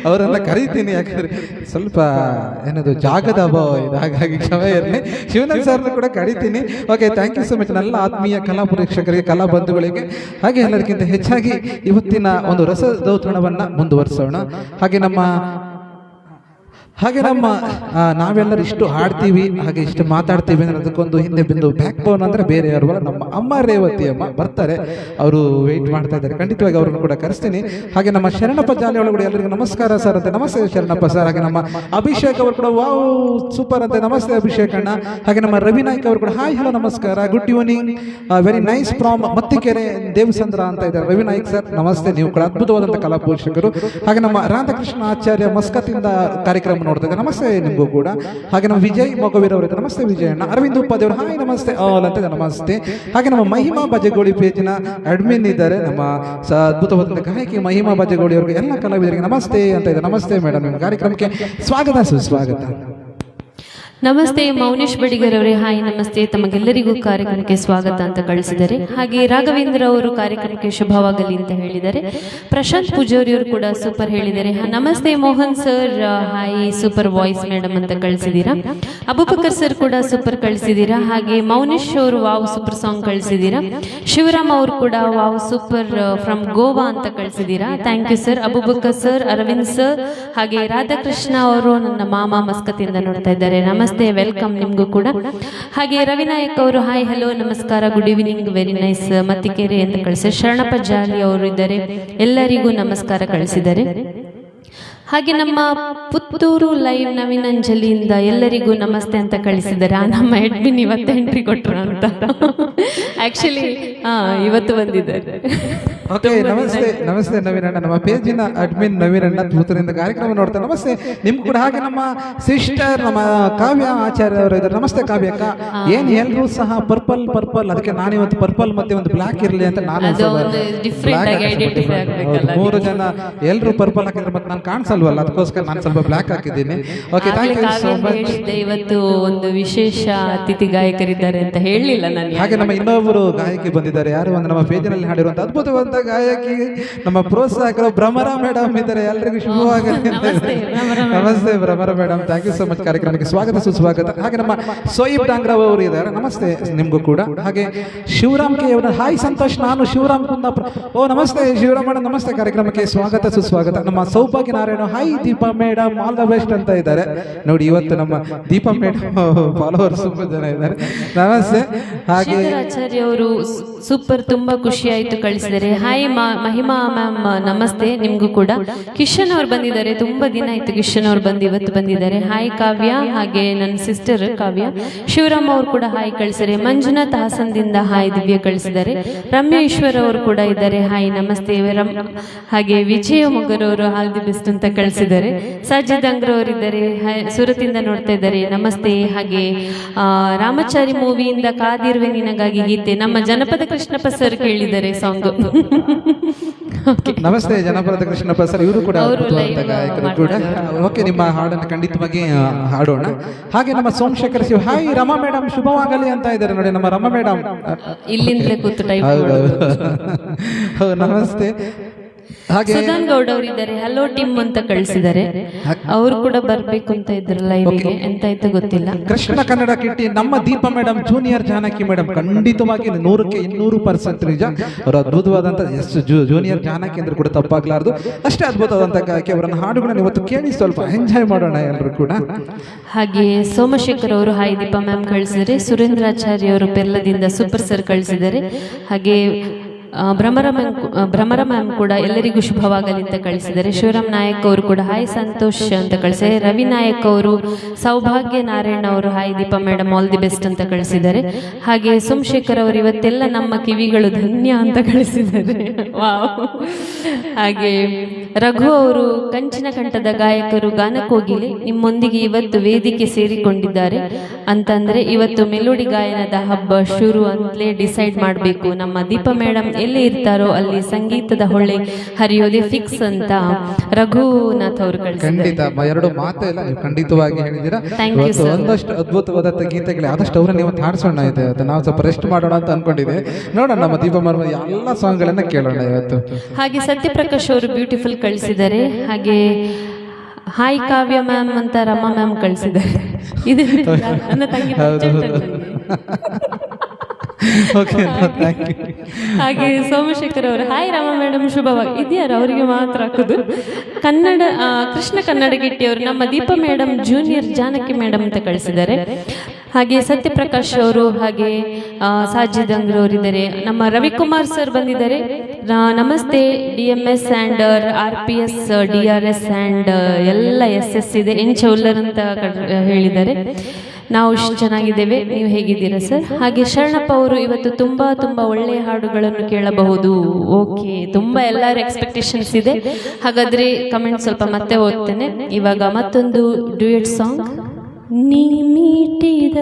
ಅವರೆಲ್ಲ ಕರೀತೀನಿ, ಯಾಕಂದ್ರೆ ಸ್ವಲ್ಪ ಏನದು ಜಾಗದ ಅಭಾವ ಇದೆ, ಹಾಗಾಗಿ ಕ್ಷಮೆ ಇರಲಿ. ಶಿವಾನಂದ ಸರ್ನ ಕೂಡ ಕರೀತೀನಿ. Okay, thank you so much ನನ್ನ ಆತ್ಮೀಯ ಕಲಾ ಪ್ರೇಕ್ಷಕರಿಗೆ, ಕಲಾ ಬಂಧುಗಳಿಗೆ. ಹಾಗೆ ಎಲ್ಲದಕ್ಕಿಂತ ಹೆಚ್ಚಾಗಿ ಇವತ್ತಿನ ಒಂದು ರಸದೌತಣವನ್ನು ಮುಂದುವರಿಸೋಣ. ಹಾಗೆ ನಮ್ಮ ನಾವೆಲ್ಲರೂ ಇಷ್ಟು ಹಾಡ್ತೀವಿ, ಹಾಗೆ ಇಷ್ಟು ಮಾತಾಡ್ತೀವಿ ಅಂದ್ರೆ ಅದಕ್ಕೊಂದು ಹಿಂದೆ ಬಿಂದು ಬ್ಯಾಕ್ ಬೋನ್ ಅಂದ್ರೆ ಬೇರೆ ಯಾರು, ನಮ್ಮ ಅಮ್ಮ ರೇವತಿ ಅಮ್ಮ ಬರ್ತಾರೆ. ಅವರು ವೆಯ್ಟ್ ಮಾಡ್ತಾ ಇದ್ದಾರೆ, ಖಂಡಿತವಾಗಿ ಅವ್ರನ್ನು ಕೂಡ ಕರೆಸ್ತೀನಿ. ಹಾಗೆ ನಮ್ಮ ಶರಣಪ್ಪ ಜಾಲಿ ಒಳಗಡೆ ಎಲ್ಲರಿಗೂ ನಮಸ್ಕಾರ ಸರ್ ಅಂತ. ನಮಸ್ತೆ ಶರಣಪ್ಪ ಸರ್. ಹಾಗೆ ನಮ್ಮ ಅಭಿಷೇಕ್ ಅವರು ಕೂಡ ವಾವ್ ಸೂಪರ್ ಅಂತ. ನಮಸ್ತೆ ಅಭಿಷೇಕ್ ಅಣ್ಣ. ಹಾಗೆ ನಮ್ಮ ರವಿ ನಾಯ್ಕ ಅವರು ಕೂಡ ಹಾಯ್ ಹಲೋ ನಮಸ್ಕಾರ, good evening, very nice from Mattikere Devasandra ಅಂತ ಇದ್ದಾರೆ. ರವಿ ನಾಯ್ಕ್ ಸರ್ ನಮಸ್ತೆ, ನೀವು ಕೂಡ ಅದ್ಭುತವಾದಂಥ ಕಲಾ ಪೋಷಕರು. ಹಾಗೆ ನಮ್ಮ ರಾಧಾಕೃಷ್ಣ ಆಚಾರ್ಯ ಮಸ್ಕತ್ತಿಂದ ಕಾರ್ಯಕ್ರಮ ನೋಡ್ತಾ ಇದ್ದಾರೆ, ನಮಸ್ತೆ ನಿಮಗೂ ಕೂಡ. ಹಾಗೆ ನಮ್ಮ ವಿಜಯ್ ಮೊಗವೀರ್ ಅವರು ನಮಸ್ತೆ ವಿಜಯಣ್ಣ. ಅರವಿಂದ್ ಉಪಾಧ್ಯಾಯ ಹಾಯ್ ನಮಸ್ತೆ ಆಲ್ ಅಂತ ನಮಸ್ತೆ. ಹಾಗೆ ನಮ್ಮ ಮಹಿಮಾ ಬಜಗೋಳಿ ಪೇಜಿನ ಅಡ್ಮಿನ್ ಇದ್ದಾರೆ, ನಮ್ಮ ಅದ್ಭುತವಾದಂಥ ಗಾಯಕಿ ಮಹಿಮಾ ಬಜಗೋಳಿ ಅವರಿಗೆ, ಎಲ್ಲ ಕಲಾವಿದರಿಗೆ ನಮಸ್ತೆ ಅಂತ ಇದೆ. ನಮಸ್ತೆ ಮೇಡಮ್, ನಿಮ್ಮ ಕಾರ್ಯಕ್ರಮಕ್ಕೆ ಸ್ವಾಗತ ಸುಸ್ವಾಗತ. ನಮಸ್ತೆ ಮೌನೇಶ್ ಬಡಿಗರ್ ಅವರೇ, ಹಾಯ್ ನಮಸ್ತೆ, ತಮಗೆಲ್ಲರಿಗೂ ಕಾರ್ಯಕ್ರಮಕ್ಕೆ ಸ್ವಾಗತ ಅಂತ ಕಳಿಸಿದ್ದಾರೆ. ಹಾಗೆ ರಾಘವೇಂದ್ರ ಅವರು ಕಾರ್ಯಕ್ರಮಕ್ಕೆ ಶುಭವಾಗಲಿ ಅಂತ ಹೇಳಿದ್ದಾರೆ. ಪ್ರಶಾಂತ್ ಪೂಜಾರಿ ಅವರು ಕೂಡ ಸೂಪರ್ ಹೇಳಿದ್ದಾರೆ. ನಮಸ್ತೆ Mohan sir, hi super voice madam ಅಂತ ಕಳಿಸಿದ್ದೀರಾ. ಅಬುಬಕರ್ ಸರ್ ಕೂಡ ಸೂಪರ್ ಕಳಿಸಿದ್ದೀರಾ. ಹಾಗೆ ಮೌನೇಶ್ ಅವರು ವಾವ್ ಸೂಪರ್ ಸಾಂಗ್ ಕಳಿಸಿದ್ದೀರಾ. ಶಿವರಾಮ್ ಅವರು ಕೂಡ ವಾವ್ ಸೂಪರ್ ಫ್ರಮ್ ಗೋವಾ ಅಂತ ಕಳಿಸಿದ್ದೀರಾ. Thank you sir. Abubakar sir, Aravind sir, ಹಾಗೆ ರಾಧಾಕೃಷ್ಣ ಅವರು ನನ್ನ ಮಾಮ ಮಸ್ಕತ್ತಿಂದ ನೋಡ್ತಾ ಇದ್ದಾರೆ. ನಮಸ್ತೆ, ವೆಲ್ಕಮ್ ನಿಮ್ಗೂ ಕೂಡ. ಹಾಗೆ ರವಿನಾಯಕ್ ಅವರು ಹಾಯ್ ಹಲೋ ನಮಸ್ಕಾರ good evening very nice Mattikere ಅಂತ ಕಳಿಸಿದ್ದಾರೆ. ಶರಣಪ್ಪ ಜಾಲಿ ಅವರು ಇದ್ದಾರೆ, ಎಲ್ಲರಿಗೂ ನಮಸ್ಕಾರ ಕಳಿಸಿದ್ದಾರೆ. ಹಾಗೆ ನಮ್ಮ ಪುತ್ತೂರು ಲೈವ್ ನವೀನಂಜಲಿಯಿಂದ ಎಲ್ಲರಿಗೂ ನಮಸ್ತೆ ಅಂತ ಕಳಿಸಿದ್ದಾರೆ. ನಮ್ಮ ಅಡ್ಮಿನ್ ಇವತ್ತು ಎಂಟ್ರಿ ಕೊಟ್ಟರು ಅಂತ. ಆಕ್ಚುಲಿ ಇವತ್ತು ಬಂದಿದ್ದಾರೆ. ಓಕೆ, ನಮಸ್ತೆ ನಮಸ್ತೆ ನವೀನಣ್ಣ, ನಮ್ಮ ಪೇಜಿನ ಅಡ್ಮಿನ್ ನವೀನಣ್ಣ ಪುತ್ತೂರಿಂದ ಕಾರ್ಯಕ್ರಮ ನೋಡ್ತಾರೆ. ನಮಸ್ತೆ ನಿಮ್ಗೆ ಕೂಡ. ಹಾಗೆ ನಮ್ಮ ಸಿಸ್ಟರ್ ನಮ್ಮ ಕಾವ್ಯ ಆಚಾರ್ಯ ಅವರು ಇದ್ದಾರೆ. ನಮಸ್ತೆ ಕಾವ್ಯ ಅಕ್ಕ. ಏನ್ ಎಲ್ರೂ ಸಹ ಪರ್ಪಲ್ ಪರ್ಪಲ್, ಅದಕ್ಕೆ ನಾನು ಇವತ್ತು ಪರ್ಪಲ್ ಮತ್ತೆ ಒಂದು ಬ್ಲಾಕ್ ಇರಲಿ ಅಂತ ನಾನು ಮೂರು ಜನ ಎಲ್ರು ಪರ್ಪಲ್ ಹಾಕಿದ್ರೆ ಮತ್ತೆ ನಾನು ಕಾಣಿಸಲ್ವಲ್ಲ, ಅದಕ್ಕೋಸ್ಕರ ನಾನು ಸ್ವಲ್ಪ ಬ್ಲಾಕ್ ಹಾಕಿದ್ದೀನಿ. Okay, thank you so much. ಇವತ್ತು ಒಂದು ವಿಶೇಷ ಅತಿಥಿ ಗಾಯಕರಿದ್ದಾರೆ ಅಂತ ಹೇಳಲಿಲ್ಲ ನಾನು. ಹಾಗೆ ನಮ್ಮ ಇನ್ನೊಬ್ಬರು ಗಾಯಕಿ ಬಂದಿದ್ದಾರೆ. ಯಾರು ಒಂದು ನಮ್ಮ ಪೇಜಿನಲ್ಲಿ ಹಾಡಿರುವಂತ ಅದ್ಭುತವಾದ ಗಾಯಕಿ ನಮ್ಮ ಪ್ರೋತ್ಸಾಹಕರು ಭ್ರಮರ ಮೇಡಮ್ ಇದ್ದಾರೆ. ಎಲ್ಲರಿಗೂ ಶುಭವಾಗಲಿ. ನಮಸ್ತೆ Bhramara madam, thank you so much. ಕಾರ್ಯಕ್ರಮಕ್ಕೆ ಸ್ವಾಗತ ಸುಸ್ವಾಗತ. ಹಾಗೆ ನಮ್ಮ ಸೋಯಿಬ್ ಡಾಂಗ್ರಾವ್ ಅವರು ಇದ್ದಾರೆ. ನಮಸ್ತೆ ನಿಮ್ಗೂ ಕೂಡ. ಹಾಗೆ ಶಿವರಾಮ್ ಕೆ ಅವರು ಹಾಯ್ ಸಂತೋಷ್, ನಾನು ಶಿವರಾಮ್ ಕುಂದಾಪುರ. ಓ ನಮಸ್ತೆ ಶಿವರಾಮ್ ಮೇಡಮ್, ನಮಸ್ತೆ. ಕಾರ್ಯಕ್ರಮಕ್ಕೆ ಸ್ವಾಗತ ಸುಸ್ವಾಗತ. ನಮ್ಮ Saubhagya Narayana hi Deepa madam all the best ಅಂತ ಇದ್ದಾರೆ. ನೋಡಿ ಇವತ್ತು ನಮ್ಮ ದೀಪಾ ಮೇಡಮ್ ಫಾಲೋವರ್ಸ್ ತುಂಬಾ ಜನ ಇದ್ದಾರೆ. ನಮಸ್ತೆ. ಹಾಗೆ ಆಚಾರ್ಯ ಅವರು ಸೂಪರ್, ತುಂಬಾ ಖುಷಿ ಆಯ್ತು ಕಳಿಸಿದ್ದಾರೆ. ಹಾಯ್ ಮಹಿಮಾ ಮ್ಯಾಮ್ ನಮಸ್ತೆ ನಿಮ್ಗೂ ಕೂಡ. ಕಿಶನ್ ಅವ್ರು ಬಂದಿದ್ದಾರೆ, ತುಂಬಾ ದಿನ ಆಯ್ತು ಕಿಶನ್ ಅವ್ರು ಬಂದು ಇವತ್ತು ಬಂದಿದ್ದಾರೆ. ಹಾಯ್ ಕಾವ್ಯ, ಹಾಗೆ ನನ್ನ ಸಿಸ್ಟರ್ ಕಾವ್ಯ. ಶಿವರಾಮ್ ಅವರು ಕೂಡ ಹಾಯ್ ಕಳಿಸಿದ್ದಾರೆ. ಮಂಜುನಾಥ್ ಹಾಸನದಿಂದ ಹಾಯ್ ದಿವ್ಯ ಕಳಿಸಿದ್ದಾರೆ. ರಮ್ಯಾ ಈಶ್ವರ್ ಅವರು ಕೂಡ ಇದ್ದಾರೆ, ಹಾಯ್ ನಮಸ್ತೆ. ಹಾಗೆ ವಿಜಯ ಮೊಗರ್ ಅವರು ಹಾಲ್ ದಿ ಬೆಸ್ಟ್ ಅಂತ ಕಳಿಸಿದ್ದಾರೆ. ಸಾಜಿದ್ ಅಂಗ್ರ ಅವರಿದ್ದಾರೆ, ಸುರತಿಂದ ನೋಡ್ತಾ ಇದ್ದಾರೆ, ನಮಸ್ತೆ. ಹಾಗೆ ರಾಮಚಾರಿ ಮೂವಿಯಿಂದ ಕಾದಿರುವೆ ನಿನಗಾಗಿ ಗೀತೆ ನಮ್ಮ ಜನಪದ ಕೃಷ್ಣಪ್ಪ ಸರ್ ಕೇಳಿದ್ದಾರೆ ಸಾಂಗ್. ನಮಸ್ತೆ ಜನಪದ ಕೃಷ್ಣಪ್ಪ ಸರ್, ಇವರು ಕೂಡ ಅದ್ಭುತವಾದ ಗಾಯಕರು ಕೂಡ. ಓಕೆ, ನಿಮ್ಮ ಹಾಡನ್ನು ಖಂಡಿತವಾಗಿ ಹಾಡೋಣ. ಹಾಗೆ ನಮ್ಮ ಸೋಮಶೇಖರ್ ಶಿವ ಹಾಯ್ ರಮಾ ಮೇಡಮ್ ಶುಭವಾಗಲಿ ಅಂತ ಇದ್ದಾರೆ. ನೋಡಿ ನಮ್ಮ ರಮಾ ಮೇಡಮ್ ಇಲ್ಲಿಂದಲೇ ಕೂತು ಟೈಪ್. ನಮಸ್ತೆ. ಹಾಗೆ ಸುಧಾನ್ ಗೌಡ್ ಅವರು ಇದ್ದಾರೆ, ಹಲೋ ಟೀಮ್ ಅಂತ ಕಳಿಸಿದ್ದಾರೆ. ಅವರು ಕೂಡ ಬರ್ಬೇಕು ಅಂತ ಇದ್ರು ಲೈವ್ಗೆ, ಎಂತ ಆಯ್ತು ಗೊತ್ತಿಲ್ಲ. ಕೃಷ್ಣ ಕನ್ನಡ ಕಿಟ್ಟಿ ನಮ್ಮ ದೀಪ ಮೇಡಮ್, ಜೂನಿಯರ್ ಜಾನಕಿ ಮೇಡಮ್, ಖಂಡಿತವಾಗಿ 100ಕ್ಕೆ 200% ನಿಜ. ಅವರು ಅದ್ಭುತವಾದಂತ ಜೂನಿಯರ್ ಜಾನಕಿ ಅಂದ್ರೆ ಕೂಡ ತಪ್ಪಾಗ್ಲಾರ್ದು, ಅಷ್ಟೇ ಅದ್ಭುತವಾದಂತ ಗಾಯಕಿ. ಅವರನ್ನ ಹಾಡುಗಳನ್ನ ಇವತ್ತು ಕೇಳಿ ಸ್ವಲ್ಪ ಎಂಜಾಯ್ ಮಾಡೋಣ ಎಲ್ಲರೂ ಕೂಡ. ಹಾಗೆ ಸೋಮಶೇಖರ್ ಅವರು ಹಾಯ್ ದೀಪಾ ಮ್ಯಾಮ್ ಕಳಿಸಿದರೆ. ಸುರೇಂದ್ರಾಚಾರ್ಯ ಅವರು ಪೆರ್ಲದಿಂದ ಸೂಪರ್ ಸರ್ ಕಳಿಸಿದ್ದಾರೆ. ಹಾಗೆ ಭ್ರಮರ ಮ್ಯಾಮ್ ಕೂಡ ಎಲ್ಲರಿಗೂ ಶುಭವಾಗಲಿ ಅಂತ ಕಳಿಸಿದ್ದಾರೆ. ಶಿವರಾಮ್ ನಾಯಕ್ ಅವರು ಕೂಡ ಹಾಯ್ ಸಂತೋಷ್ ಅಂತ ಕಳಿಸಿದ್ದಾರೆ. ರವಿ ನಾಯಕ್ ಅವರು, ಸೌಭಾಗ್ಯ ನಾರಾಯಣ ಅವರು hi Deepa madam all the best ಅಂತ ಕಳಿಸಿದ್ದಾರೆ. ಹಾಗೆ ಸೋಮಶೇಖರ್ ಅವರು ಇವತ್ತೆಲ್ಲ ನಮ್ಮ ಕಿವಿಗಳು ಧನ್ಯ ಅಂತ ಕಳಿಸಿದ್ದಾರೆ. ವಾವ್. ಹಾಗೆ ರಘು ಅವರು ಕಂಚಿನ ಕಂಠದ ಗಾಯಕರು ಗಾನಕೋಗಿಲೆ ನಿಮ್ಮೊಂದಿಗೆ ಇವತ್ತು ವೇದಿಕೆ ಸೇರಿಕೊಂಡಿದ್ದಾರೆ ಅಂತಂದ್ರೆ ಇವತ್ತು ಮೆಲೋಡಿ ಗಾಯನದ ಹಬ್ಬ ಶುರು ಅಂತಲೇ ಡಿಸೈಡ್ ಮಾಡಬೇಕು. ನಮ್ಮ ದೀಪಾ ಮೇಡಮ್ ಎಲ್ಲಿ ಇರ್ತಾರೋ ಅಲ್ಲಿ ಸಂಗೀತದ ಹೊಳೆ ಹರಿಯೋದೇ ಫಿಕ್ಸ್ ಅಂತ ರಘುನಾಥ್ ಅವರು ಕಳಿಸಿದ್ದಾರೆ. ಖಂಡಿತ ಎರಡು ಮಾತು ಇಲ್ಲ, ಖಂಡಿತವಾಗಿ ಹೇಳಿದ್ದೀರಾ. ಒಂದಷ್ಟು ಅದ್ಭುತವಾದ ಗೀತೆಗಳು ಆದಷ್ಟು ಅವ್ರನ್ನ ಇವತ್ತು ಹಾಡಿಸೋಣ ಇದೆ. ನಾವು ಸ್ವಲ್ಪ ರೆಸ್ಟ್ ಮಾಡೋಣ ಅಂತ ಅನ್ಕೊಂಡಿದ್ದೆ. ನೋಡೋಣ ನಮ್ಮ ದೀಪ ಮರ್ಮ ಎಲ್ಲ ಸಾಂಗ್ ಗಳನ್ನ ಕೇಳೋಣ ಇವತ್ತು. ಹಾಗೆ ಸತ್ಯಪ್ರಕಾಶ್ ಅವರು ಬ್ಯೂಟಿಫುಲ್ ಕಳಿಸಿದ್ದಾರೆ. ಹಾಗೆ ಹಾಯ್ ಕಾವ್ಯ ಮ್ಯಾಮ್ ಅಂತ ರಮಾ ಮ್ಯಾಮ್ ಕಳಿಸಿದ್ದಾರೆ. ಇದು ನನ್ನ ತಂಗಿ. ಹಾಗೆ ಸೋಮಶೇಖರ್ ಅವರು ಹಾಯ್ ರಾಮ ಮೇಡಮ್ ಶುಭವಾಗಿ ಇದೆಯಾರ ಅವರಿಗೆ ಮಾತ್ರ ಹಾಕೋದು. ಕನ್ನಡ ಕೃಷ್ಣ ಕನ್ನಡ ಗಿಟ್ಟಿ ಅವರು ನಮ್ಮ Deepa madam junior Janaki madam ಅಂತ ಕಳಿಸಿದ್ದಾರೆ. ಹಾಗೆ ಸತ್ಯಪ್ರಕಾಶ್ ಅವರು, ಹಾಗೆ ಸಾಜಿದ್ ಅಂಗ್ರ ಅವರಿದ್ದಾರೆ. ನಮ್ಮ ರವಿಕುಮಾರ್ ಸರ್ ಬಂದಿದ್ದಾರೆ. ನಮಸ್ತೆ DMS and RPS DRS and ಎಲ್ಲ SS ಇದೆ ಎಂಚೌಲ್ಲರ್ ಅಂತ ಹೇಳಿದ್ದಾರೆ. ನಾವು ಚೆನ್ನಾಗಿದ್ದೇವೆ, ನೀವು ಹೇಗಿದ್ದೀರಾ ಸರ್? ಹಾಗೆ ಶರಣಪ್ಪ ಅವರು ಇವತ್ತು ತುಂಬಾ ಒಳ್ಳೆಯ ಹಾಡುಗಳನ್ನು ಕೇಳಬಹುದು. ಓಕೆ, ತುಂಬಾ ಎಲ್ಲರ ಎಕ್ಸ್ಪೆಕ್ಟೇಷನ್ಸ್ ಇದೆ. ಹಾಗಾದ್ರೆ ಕಮೆಂಟ್ ಸ್ವಲ್ಪ ಮತ್ತೆ ಓದ್ತೇನೆ. ಇವಾಗ ಮತ್ತೊಂದು ಡ್ಯೂಯೆಟ್ ಸಾಂಗ್. ನೀ ಮೀಟಿದ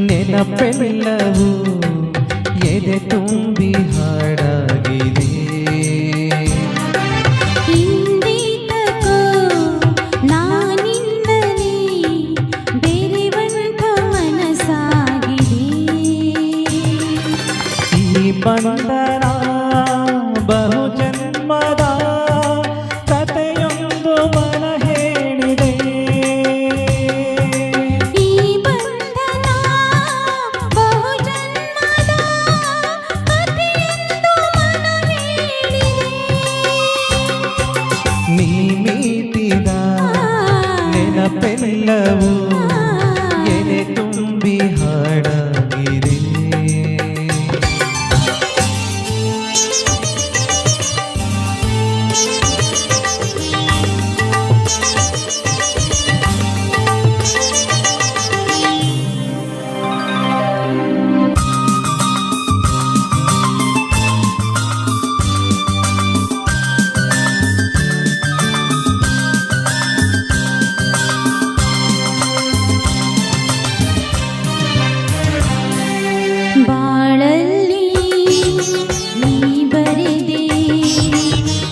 ನೆನಪೆಲ್ಲವೂ ಎದೆ ತುಂಬಿ ಹಾಡಾಗಿದೆ. ಇಂದಿತಕೋ ನಾನಿನ್ನಲೇ ಬೆರೆವಂತ ಮನಸ್ಸಾಗಿದೆ. ಈ ಬಂಧನ ಬಹು ಜನ್ಮದ ಕಥೆಯೊಂದು ಮನ ಹೇಳಿದೆ. ಈ ಬಂಧನ ಬಹು ಜನ್ಮದ ಕಥೆಯೆಂದು ಮನ ಹೇಳಿದೆ. ನೀ ಮೀಟಿದ ನೆನಪೆಲ್ಲವೂ ಎದೆ ತುಂಬಿ ಹಾಡಾಗಿದೆ. ಬಾಳಲ್ಲಿ ನೀ ಬರೆದೆ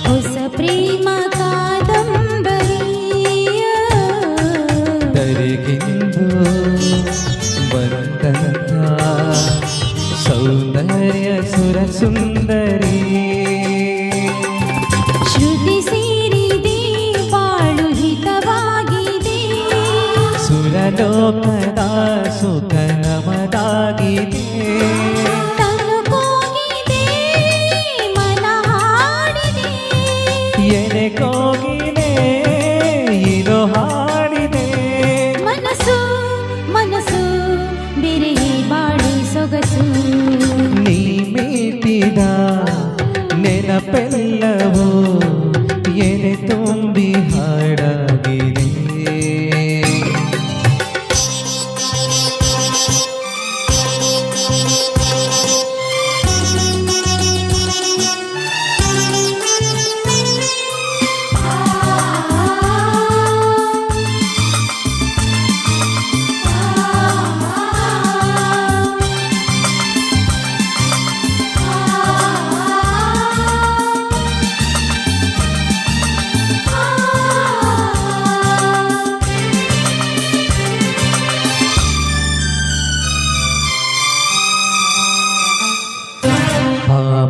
ಹೊಸ ಪ್ರೇಮ ಕಾದಂಬರಿಯ. ತರಿಗಿಂದು ಬಂದಂತ ಸೌಂದರ್ಯ ಸುರ ಸುಂದರಿ. ಶ್ರುತಿ ಸೇರಿದೆ ಬಾಳು ಹಿತವಾಗಿದೆ. ಸುರಲೋಕದ ಸುಖ ನಮದಾಗಿದೆ. ತನು ಕೂಗಿದೆ ಮನ ಹಾಡಿದೆ. ಎನೆ ಕೋಗಿಲೆ ಇದು ಹಾಡಿದೆ. ಮನಸ್ಸು ಮನಸ್ಸು ಬೆರೆಯೇ ಬಾಳು ಸೊಗಸು. ನೀ ಮೀಟಿದ ನೆನಪೆಲ್ಲವೂ ಎನೆ ತುಂಬಿ ಹಾಡಾಗಿದೆ.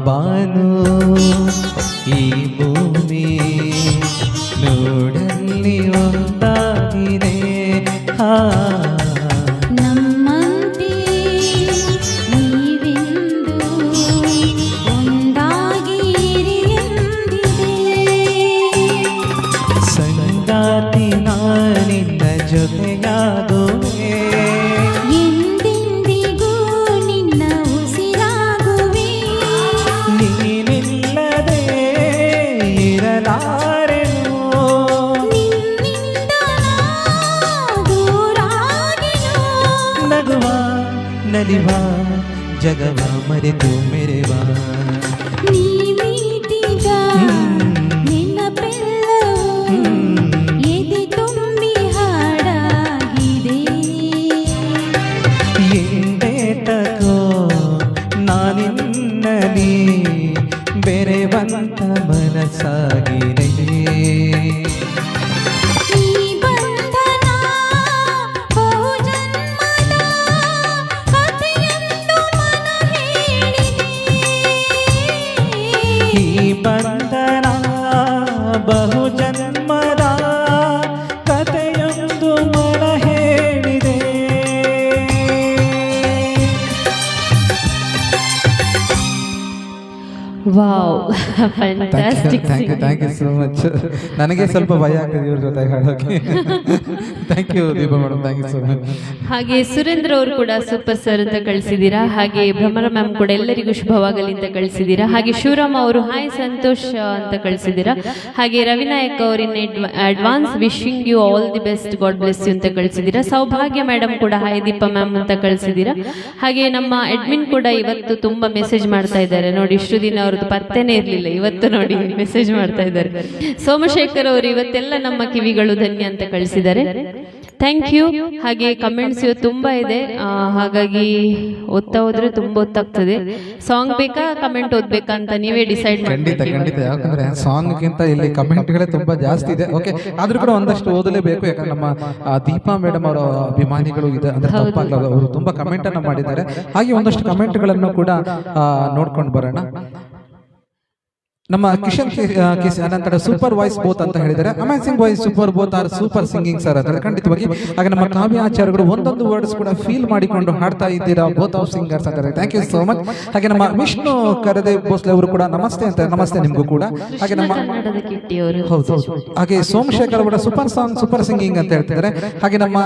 ಬಾನು ಈ ಭೂಮಿ ನೋಡಲ್ಲಿ ಒಂದಾಗಿದೆ. ನಮ್ಮಂತೆ ನೀವೆಂದು ಒಂದಾಗಿ ಎಂದಿದೆ. ಸಂಗಾತಿ ನಾನಿನ್ನ ಜೊತೆಯಾಗುವೆ. ಎಂದೆಂದಿಗೂ ನಿನ್ನ ಉಸಿರಾಗುವೆ. ನೀನಿಲ್ಲದೆ ಇರಲಾರೆನು. ನಿನ್ನಿಂದ ನಾ ದೂರಾಗೆನು. ನಗುವ ನಲಿವ ಜಗವ ಮರೆತು ಮೆರೆವಾ. ನೀ ಮೀಟಿದ ನೆನಪೆಲ್ಲವೂ ಎದೆ ತುಂಬಿ ಹಾಡಾಗಿದೆ. ಎಂದೇತಕೋ ನಾನಿನ್ನಲಿ ಬೆರೆವಂತ ಮನಸ್ಸಾಗಿದೆ. ಈ ಬಂಧನ ಬಹು ಜನ್ಮದ ಕಥೆಯೆಂದು ಮನ ಹೇಳಿದೆ. ಈ ಬಂಧನ ಬಹು ಜನ್ಮದ ಕಥೆಯೊಂದು ಮನ ಹೇಳಿದೆ. Wow, fantastic thank you so much. ನನಗೆ ಸ್ವಲ್ಪ ಭಯ ಆಗ್ತದೆ ಇವ್ರ ಜೊತೆ ಹಾಡೋಕೆ. Thank you Deepa madam, thank you so much. ಹಾಗೆ ಸುರೇಂದ್ರ ಅವರು ಕೂಡ ಸೂಪರ್ ಸರ್ ಅಂತ ಕಳಿಸಿದ್ದೀರಾ. ಹಾಗೆ ಭ್ರಮರ ಮ್ಯಾಮ್ ಕೂಡ ಎಲ್ಲರಿಗೂ ಶುಭವಾಗಲಿ ಅಂತ ಕಳಿಸಿದ್ದೀರಾ. ಹಾಗೆ ಶಿವರಾಮ್ ಅವರು ಹಾಯ್ ಸಂತೋಷ್ ಅಂತ ಕಳಿಸಿದ್ದೀರಾ. ಹಾಗೆ ರವಿನಾಯಕ್ ಅವರು in advance wishing you all the best, god bless you ಅಂತ ಕಳಿಸಿದ್ದೀರಾ. ಸೌಭಾಗ್ಯ ಮೇಡಮ್ ಕೂಡ ಹಾಯ್ ದೀಪಾ ಮ್ಯಾಮ್ ಅಂತ ಕಳಿಸಿದ್ದೀರಾ. ಹಾಗೆ ನಮ್ಮ ಅಡ್ಮಿನ್ ಕೂಡ ಇವತ್ತು ತುಂಬಾ ಮೆಸೇಜ್ ಮಾಡ್ತಾ ಇದ್ದಾರೆ ನೋಡಿ. ಇಷ್ಟು ದಿನ ಅವ್ರದ್ದು ಪತ್ತೆನೇ ಇರಲಿಲ್ಲ, ಇವತ್ತು ನೋಡಿ ಮೆಸೇಜ್ ಮಾಡ್ತಾ ಇದ್ದಾರೆ. ಸೋಮಶೇಖರ್ ಅವರು ಇವತ್ತೆಲ್ಲ ನಮ್ಮ ಕಿವಿಗಳು ಧನ್ಯ ಅಂತ ಕಳಿಸಿದ್ದಾರೆ. Thank you. ಹಾಗೆ ಕಮೆಂಟ್ಸ್ ಇವತ್ತು ತುಂಬಾ ಇದೆ, ಹಾಗಾಗಿ ಓದ್ತಾ ಹೋದ್ರೆ ತುಂಬಾ ಹೊತ್ತಾಗ್ತದೆ. ಸಾಂಗ್ ಬೇಕಾ ಕಮೆಂಟ್ ಓದ್ಬೇಕಾ ಅಂತ ನೀವೇ ಡಿಸೈಡ್ ಮಾಡಿ. ಖಂಡಿತ ಯಾಕಂದ್ರೆ ಸಾಂಗ್ಗಿಂತ ಇಲ್ಲಿ ಕಮೆಂಟ್ಗಳೇ ತುಂಬಾ ಜಾಸ್ತಿ ಇದೆ. ಓಕೆ, ಆದ್ರೂ ಕೂಡ ಒಂದಷ್ಟು ಓದಲೇಬೇಕು, ಯಾಕಂದ್ರೆ ನಮ್ಮ ದೀಪಾ ಮೇಡಮ್ ಅವರ ಅಭಿಮಾನಿಗಳು ಇದೆ ಅಂದ್ರೆ ತಪ್ಪಾಗಲ್ಲ, ಅವರು ತುಂಬಾ ಕಮೆಂಟ್ ಅನ್ನ ಮಾಡಿದ್ದಾರೆ. ಹಾಗೆ ಒಂದಷ್ಟು ಕಮೆಂಟ್ಗಳನ್ನು ಕೂಡ ನೋಡ್ಕೊಂಡು ಬರೋಣ. ನಮ್ಮ ಕಿಶನ್ ಕಿಸ್ ಅನಂತರ ಸೂಪರ್ ವಾಯ್ಸ್ ಬೋತ್ ಅಂತ ಹೇಳಿದ್ದಾರೆ. Amazing voice, super both are super singing sir ಅಂತ ಖಂಡಿತವಾಗಿ. ಹಾಗೆ ನಮ್ಮ ಕಾವ್ಯ ಆಚಾರ್ಯಗಳು ಒಂದೊಂದು ವರ್ಡ್ಸ್ ಕೂಡ ಫೀಲ್ ಮಾಡಿಕೊಂಡು ಹಾಡ್ತಾ ಇದ್ದೀರಾ, ಬೋತ್ ಆಫ್ ಸಿಂಗರ್ಸ್ ಅಂತಾರೆ. Thank you so much. ಹಾಗೆ ನಮ್ಮ ವಿಷ್ಣು ಕರದೇವ್ ಭೋಸ್ಲೆ ಅವರು ಕೂಡ ನಮಸ್ತೆ ಅಂತ, ನಮಸ್ತೆ ನಿಮಗೂ ಕೂಡ. ಹಾಗೆ ನಮ್ಮ ಹೌದು, ಹಾಗೆ ಸೋಮಶೇಖರ್ ಅವರ ಸೂಪರ್ ಸಾಂಗ್, ಸೂಪರ್ ಸಿಂಗಿಂಗ್ ಅಂತ ಹೇಳ್ತಿದ್ದಾರೆ. ಹಾಗೆ ನಮ್ಮ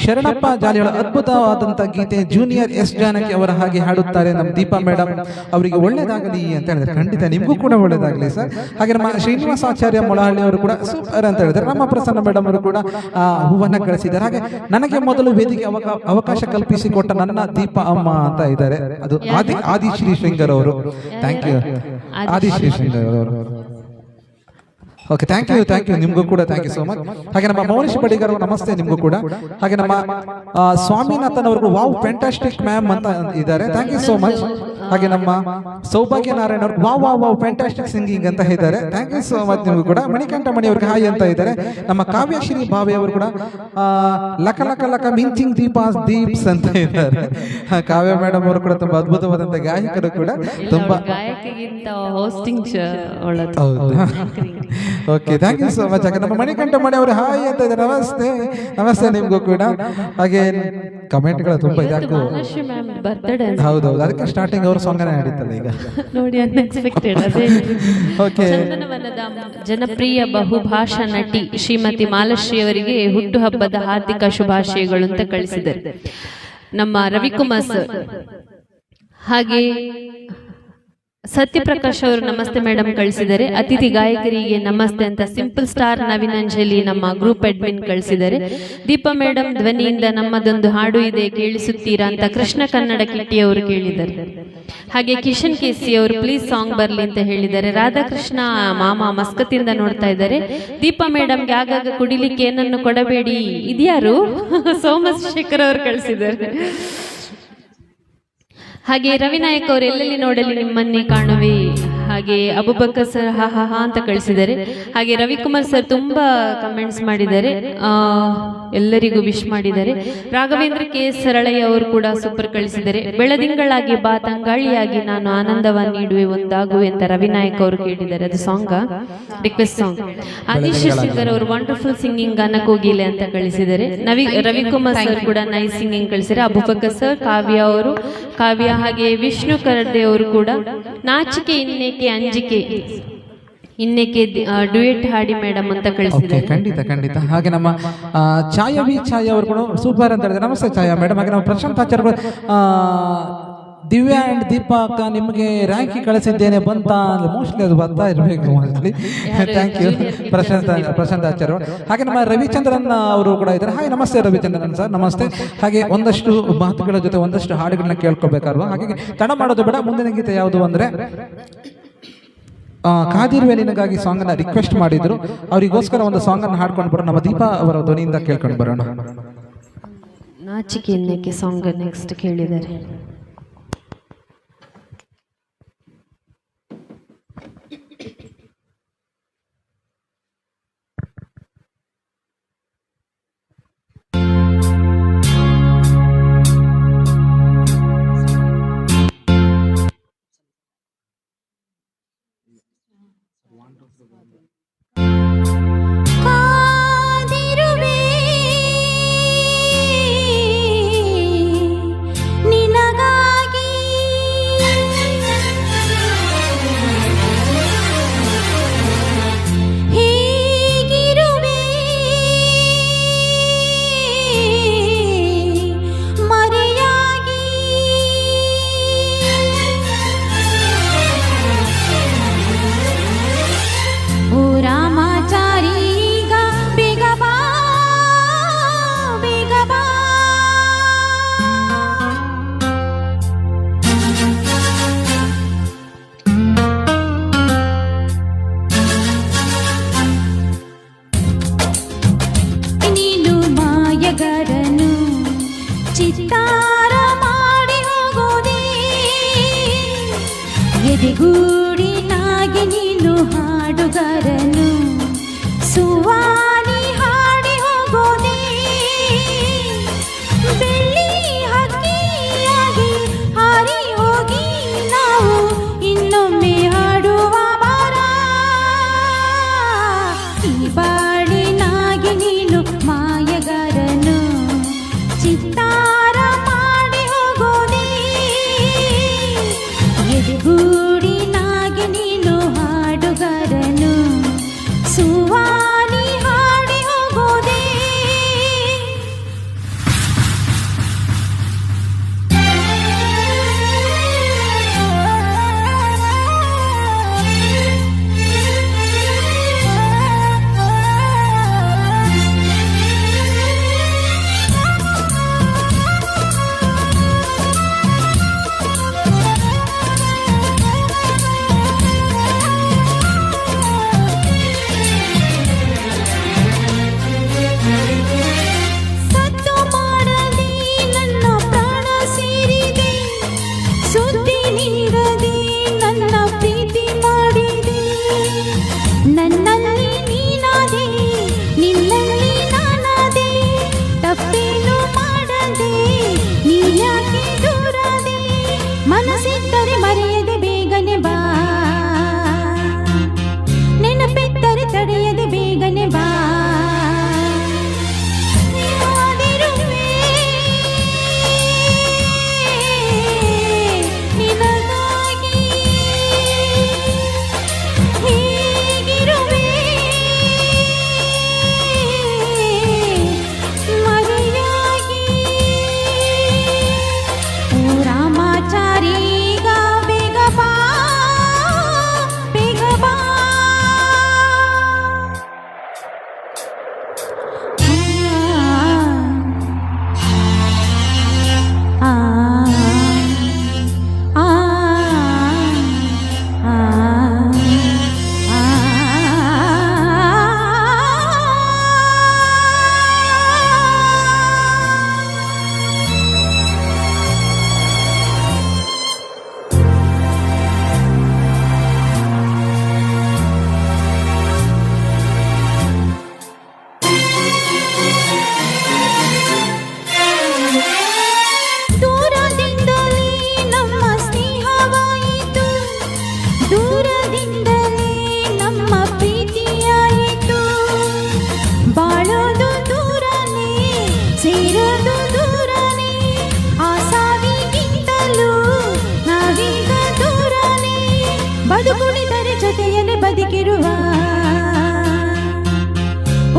ಶರಣಪ್ಪ ಜಾಲಿಯವರ ಅದ್ಭುತವಾದಂತಹ ಗೀತೆ ಜೂನಿಯರ್ ಎಸ್ ಜಾನಕಿ ಅವರ ಹಾಗೆ ಹಾಡುತ್ತಾರೆ ನಮ್ಮ ದೀಪಾ ಮೇಡಮ್ ಅವರಿಗೆ ಒಳ್ಳೇದಾಗಲಿ ಅಂತ ಹೇಳಿದ್ರೆ. ಖಂಡಿತ ನಿಮಗೂ ಕೂಡ ಒಳ್ಳೇದಾಗಲಿ ಸರ್. ಹಾಗೆ ನಮ್ಮ ಶ್ರೀನಿವಾಸ ಆಚಾರ್ಯ ಮೊಳಹಳ್ಳಿ ಅವರು ಕೂಡ ಸೂಪರ್ ಅಂತ ಹೇಳಿದ್ದಾರೆ. ನಮ್ಮ ಪ್ರಸನ್ನ ಮೇಡಮ್ ಅವರು ಕೂಡ ಹೂವನ್ನ ಕಳಿಸಿದ್ದಾರೆ. ಹಾಗೆ ನನಗೆ ಮೊದಲು ವೇದಿಕೆ ಅವಕಾಶ ಕಲ್ಪಿಸಿಕೊಟ್ಟ ನನ್ನ ದೀಪಾ ಅಮ್ಮ ಅಂತ ಇದ್ದಾರೆ, ಅದು ಆದಿ ಶ್ರೀ ಶೃಂಗರ್ ಅವರು. ಥ್ಯಾಂಕ್ ಯು ಆದಿ ಶ್ರೀ ಶೃಂಗರ್ ಅವರು. ಓಕೆ, ಥ್ಯಾಂಕ್ ಯು ನಿಮಗೂ ಕೂಡ ಥ್ಯಾಂಕ್ ಯು ಸೋ ಮಚ್. ಹಾಗೆ ನಮ್ಮ ಮೌನೇಶ್ ಬಡಿಗರ್ ನಮಸ್ತೆ ನಿಮಗೂ ಕೂಡ. ಹಾಗೆ ನಮ್ಮ ಸ್ವಾಮಿನಾಥನ್ ಅವರು ವಾವ್ ಫ್ಯಾಂಟಾಸ್ಟಿಕ್ ಮ್ಯಾಮ್ ಅಂತ ಇದ್ದಾರೆ, ಥ್ಯಾಂಕ್ ಯು ಸೋ ಮಚ್. ಹಾಗೆ ನಮ್ಮ ಸೌಭಾಗ್ಯ ನಾರಾಯಣ ಅವರು wow wow wow fantastic singing ಅಂತ ಇದ್ದಾರೆ, ಥ್ಯಾಂಕ್ ಯು ಸೋ ಮಚ್ ನಿಮಗೂ ಕೂಡ. ಮಣಿಕಂಠ ಮಣಿ ಅವ್ರಿಗೆ ಹಾಯ್ ಅಂತ ಇದ್ದಾರೆ. ನಮ್ಮ ಕಾವ್ಯಶ್ರೀ ಭಾವೆ ಅವರು ಕೂಡ ಲಕ ಲಕ ಲಕ ಮಿಂಚಿಂಗ್ ದೀಪ್ಸ್ ಅಂತ ಇದ್ದಾರೆ. ಕಾವ್ಯ ಮೇಡಮ್ ಅವರು ಕೂಡ ತುಂಬಾ ಅದ್ಭುತವಾದಂತ ಗಾಯಕರು ಕೂಡ, ತುಂಬಾ ಗಾಯಕಿಗಿಂತ ಹೋಸ್ಟಿಂಗ್ ಒಳ್ಳೆದು. Okay, thank you so much. ಹಾಗೆ ನಮ್ಮ ಮಣಿಕಂಠ ಮಣಿ ಅವರು ಹಾಯ್ ಅಂತ ಇದ್ದಾರೆ, ನಮಸ್ತೆ ನಮಸ್ತೆ ನಿಮ್ಗೂ ಕೂಡ. ಹಾಗೆ ಕಮೆಂಟ್ಗಳು ತುಂಬಾ ಇದೆ. ಹೌದೌದು, ಅದಕ್ಕೆ ಸ್ಟಾರ್ಟಿಂಗ್ ಅವರು ಸಾಂಗ್ ಹಾಡಿತ್ತಲ್ಲ ಈಗ ನೋಡಿ, ಅನ್ಎಕ್ಸ್ಪೆಕ್ಟೆಡ್. ಅದೇ ಓಕೆ, ಚಂದನವನದ ಜನಪ್ರಿಯ ಬಹುಭಾಷಾ ನಟಿ ಶ್ರೀಮತಿ ಮಾಲಶ್ರೀ ಅವರಿಗೆ ಹುಟ್ಟುಹಬ್ಬದ ಹಾರ್ದಿಕ ಶುಭಾಶಯಗಳು ಅಂತ ಕಳಿಸಿದ್ದಾರೆ ನಮ್ಮ ರವಿಕುಮಾರ್ ಸರ್. ಹಾಗೆ ಸತ್ಯಪ್ರಕಾಶ್ ಅವರು ನಮಸ್ತೆ ಮೇಡಮ್ ಕಳಿಸಿದ್ದಾರೆ. ಅತಿಥಿ ಗಾಯಕರಿಗೆ ನಮಸ್ತೆ ಅಂತ ಸಿಂಪಲ್ ಸ್ಟಾರ್ ನವೀನಂಜಲಿ ನಮ್ಮ ಗ್ರೂಪ್ ಅಡ್ಮಿನ್ ಕಳಿಸಿದ್ದಾರೆ. ದೀಪಾ ಮೇಡಮ್ ಧ್ವನಿಯಿಂದ ನಮ್ಮದೊಂದು ಹಾಡು ಇದೆ ಕೇಳಿಸುತ್ತೀರಾ ಅಂತ ಕೃಷ್ಣ ಕನ್ನಡ ಕಿಟ್ಟಿ ಅವರು ಕೇಳಿದ್ದಾರೆ. ಹಾಗೆ ಕಿಶನ್ ಕೇಸಿ ಅವರು ಪ್ಲೀಸ್ ಸಾಂಗ್ ಬರ್ಲಿ ಅಂತ ಹೇಳಿದ್ದಾರೆ. ರಾಧಾಕೃಷ್ಣ ಮಾಮ ಮಸ್ಕತ್ತಿಂದ ನೋಡ್ತಾ ಇದ್ದಾರೆ. ದೀಪಾ ಮೇಡಮ್ಗೆ ಆಗಾಗ ಕುಡಿಲಿಕ್ಕೆ ಏನನ್ನು ಕೊಡಬೇಡಿ, ಇದ್ಯಾರು ಸೋಮಶೇಖರ್ ಅವರು ಕಳಿಸಿದ್ದಾರೆ. ಹಾಗೆ ರವಿನಾಯಕ್ ಅವರು ಎಲ್ಲೆಲ್ಲಿ ನೋಡಲಿ ನಿಮ್ಮನ್ನೇ ಕಾಣುವೆ. ಹಾಗೆ ಅಬುಬಕರ್ ಸರ್ ಹಾ ಹಾ ಹಾ ಅಂತ ಕಳಿಸಿದ್ದಾರೆ. ಹಾಗೆ ರವಿಕುಮಾರ್ ಸರ್ ತುಂಬಾ ಕಮೆಂಟ್ಸ್ ಮಾಡಿದ್ದಾರೆ, ಎಲ್ಲರಿಗೂ ವಿಶ್ ಮಾಡಿದ್ದಾರೆ. ರಾಘವೇಂದ್ರ ಕೆ ಸರಳಯ್ಯ ಅವರು ಕೂಡ ಸೂಪರ್ ಕಳಿಸಿದ್ದಾರೆ. ಬೆಳದಿಂಗಳಾಗಿ ಬಾ ತಂಗಾಳಿಯಾಗಿ ನಾನು ಆನಂದವ ನೀಡುವೆ ಒಂದಾಗುವೆ ಅಂತ ರವಿನಾಯಕ್ ಅವರು ಕೇಳಿದ್ದಾರೆ. ಅದು ಸಾಂಗ್ ರಿಕ್ವೆಸ್ಟ್ ಸಾಂಗ್. ಆದಿಶ್ ಸಿಂಗರ್ ಅವರು ವಂಡರ್ಫುಲ್ ಸಿಂಗಿಂಗ್ ಗಾನ ಕೋಗಿಲೆ ಅಂತ ಕಳಿಸಿದ್ದಾರೆ. ರವಿಕುಮಾರ್ ಸರ್ ಕೂಡ ನೈಸ್ ಸಿಂಗಿಂಗ್ ಕಳಿಸಿದ್ದಾರೆ. ಅಬುಬಕರ್ ಸರ್, ಕಾವ್ಯ ಹಾಗೆ ವಿಷ್ಣು ಕರಡೆ ಅವರು ಕೂಡ ನಾಚಿಕೆ ಇನ್ನೇಕೆ ಅಂಜಿಕೆ ಇನ್ನೇಕೆ ಡ್ಯೂಯೆಟ್ ಹಾಡಿ ಮೇಡಮ್ ಅಂತ ಕಳಿಸಿದ್ದಾರೆ. ಖಂಡಿತ. ಹಾಗೆ ನಮ್ಮ ಛಾಯಾ ಅವರು ಕೂಡ ಸೂಪರ್ ಅಂತ ಹೇಳಿದ್ರೆ, ನಮಸ್ತೆ ಛಾಯಾ ಮೇಡಮ್. ಹಾಗೆ ನಮ್ಮ ಪ್ರಶಾಂತ್ ಆಚಾರ್ಯ ದಿವ್ಯಾ ಅಂಡ್ ದೀಪಕ್ ನಿಮಗೆ ರ್ಯಾಂಕಿ ಕಳಿಸಿದ್ದೇನೆ ಬಂತ, ಮೋಸ್ಟ್ಲಿ ಅದು ಬರ್ತಾ ಇರಬೇಕು ಮೋಸ್ಟ್ಲಿ. ಥ್ಯಾಂಕ್ ಯು ಪ್ರಶಾಂತ್ ಆಚಾರ್ಯ. ಹಾಗೆ ನಮ್ಮ ರವಿಚಂದ್ರನ್ ಅವರು ಕೂಡ ಇದ್ದಾರೆ. ಹಾಗೆ ನಮಸ್ತೆ ರವಿಚಂದ್ರನ್ ಸರ್, ನಮಸ್ತೆ. ಹಾಗೆ ಒಂದಷ್ಟು ಮಾತುಗಳ ಜೊತೆ ಒಂದಷ್ಟು ಹಾಡುಗಳನ್ನ ಕೇಳ್ಕೊಬೇಕಾಲ್ವಾ, ಹಾಗೆ ತಡ ಮಾಡೋದು ಬೇಡ. ಮುಂದಿನ ಗೀತೆ ಯಾವುದು ಅಂದ್ರೆ ಕಾದಿರುವೆ ನಿನಗಾಗಿ ಸಾಂಗ್ ಅನ್ನ ರಿಕ್ವೆಸ್ಟ್ ಮಾಡಿದ್ರು, ಅವರಿಗೋಸ್ಕರ ಒಂದು ಸಾಂಗ್ ಅನ್ನು ಹಾಡ್ಕೊಂಡು ಬರೋಣ. ನಮ್ಮ ದೀಪಾ ಅವರ ಧ್ವನಿಯಿಂದ ಕೇಳ್ಕೊಂಡು ಬರೋಣ. ನಾಚಿಕೆ ಇನ್ನೇಕೆ ಸಾಂಗ್ ನೆಕ್ಸ್ಟ್ ಕೇಳಿದ್ದಾರೆ. ಕಾದಿರುವೆ ನಿನಗಾಗಿ ಎದೆಗೂಡಿನಾಗಿ ನೀನು ಹಾಡುಗಾರನು ಸುವಾನಿ ಹಾಡಿ ಹೋಗೋದೆ ಬೆಳ್ಳಿ ಹಕ್ಕಿಯಾಗಿ ಹಾರಿ ಹೋಗಿ ನಾವು ಇನ್ನೊಮ್ಮೆ ಹಾಡುವ ಬಾರ ಈ ಬಾಳಿನಾಗಿ ನೀನು ಮಾಯಗಾರನು ಚಿತ್ತಾರ ಮಾಡಿ ಹೋಗೋದೆ ಎದೆಗೂಡಿನಾಗಿ ನೀನು ಹಾಡುಗಾರನು ಸುವಾನಿ ಹಾಡಿ ಹೋಗೋದೆ ಸತ್ತು ಮಾಡದೆ ನನ್ನ ಪ್ರಾಣ ಸೇರಿದೆ ಸುದ್ದಿ ನೀಡದೆ ನನ್ನ ಪ್ರೀತಿ ಮಾಡಿದೆ ನನ್ನಲ್ಲಿ ನೀನಾದೆ ನಿನ್ನಲ್ಲಿ ನಾನಾದೆ ತಪ್ಪೇನು ಮಾಡದೆ ನೀನ್ಯಾಕೆ ದೂರದೆ ಮನಸ್ಸಿದ್ದರೆ ಮರೆಯದೆ ಬೇಗನೆ ಬಾ ನೆನಪಿದ್ದರೆ ತಡೆಯದೆ ಬೇಗನೆ ಬಾ ಯಾದಿರುವೆ ನಿನಗಾಗಿ ಹೀಗಿರುವೆ ಮರೆಯಾಗಿ ಓ ರಾಮಾಚಾರಿ ಈಗ ಬೇಗ ಬಾ ಬೇಗ ಬಾ ಆ ಆ ಆ ದೂರದಿಂದಲೇ ನಮ್ಮ ಸ್ನೇಹವಾಯಿತು ದೂರದಿಂದಲೇ ನಮ್ಮ ಪ್ರೀತಿಯಾಯಿತು ಬಾಳೋದು ದೂರನೇ ಸೇರೋದು ದೂರನೇ ಆ ಸಾವಿಗಿಂತಲೂ ನಾವೀಗ ದೂರನೇ ಬದುಕುಳಿದರೆ ಜೊತೆಯಲ್ಲಿ ಬದುಕಿರುವ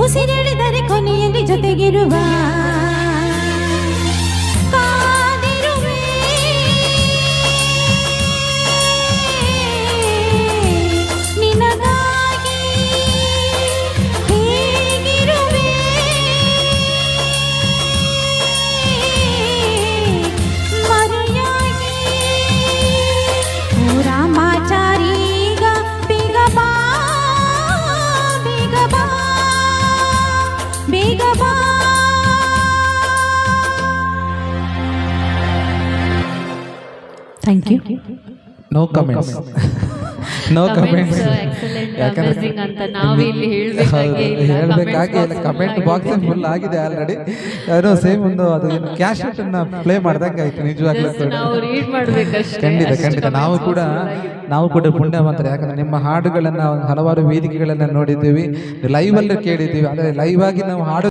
ಉಸಿರೆಳೆದರೆ ಕೊನೆಯಲ್ಲಿ ಜೊತೆಗಿರುವ ಕಾದಿರುವೆ ನಿನಗಾಗಿ ಹೇಗಿರುವೆ ಮರೆಯಾಗಿ ಓ ರಾಮಾಚಾರಿ ಈಗ ಬೇಗ ಬಾ ಬೇಗ ಬಾ ಬೇಗ ಬಾ thank you. No comments no comments amazing ಅಂತ ನಾವೇ ಇಲ್ಲಿ ಹೇಳ್ಬೇಕಾಗಿ ಹೇಳಬೇಕಾಗಿ ಕಮೆಂಟ್ ಬಾಕ್ಸ್ ಫುಲ್ ಆಗಿದೆ ಆಲ್ರೆಡಿ ಏನೋ ಸೇಮ್ ಒಂದು ಅದು ಏನು ಕ್ಯಾಶ್ ಅನ್ನ ಪ್ಲೇ ಮಾಡ್ದಂಗೆ ಆಯ್ತು ನಿಜವಾಗ್ಲೂ ಕೂಡ. ನಾವು ರೀಡ್ ಮಾಡ್ಬೇಕಷ್ಟೇ. ಖಂಡಿತ ಅಷ್ಟು ಖಂಡಿತ comments ನಾವು ಕೂಡ ಪುಣ್ಯವಂತರು. ಯಾಕಂದ್ರೆ ನಿಮ್ಮ ಹಾಡುಗಳನ್ನ ಹಲವಾರು ವೇದಿಕೆಗಳನ್ನ ನೋಡಿದ್ದೀವಿ, ಲೈವ್ ಅಲ್ಲೂ ಕೇಳಿದ್ದೀವಿ. ಆದರೆ ಲೈವ್ ಆಗಿ ನಾವು ಹಾಡು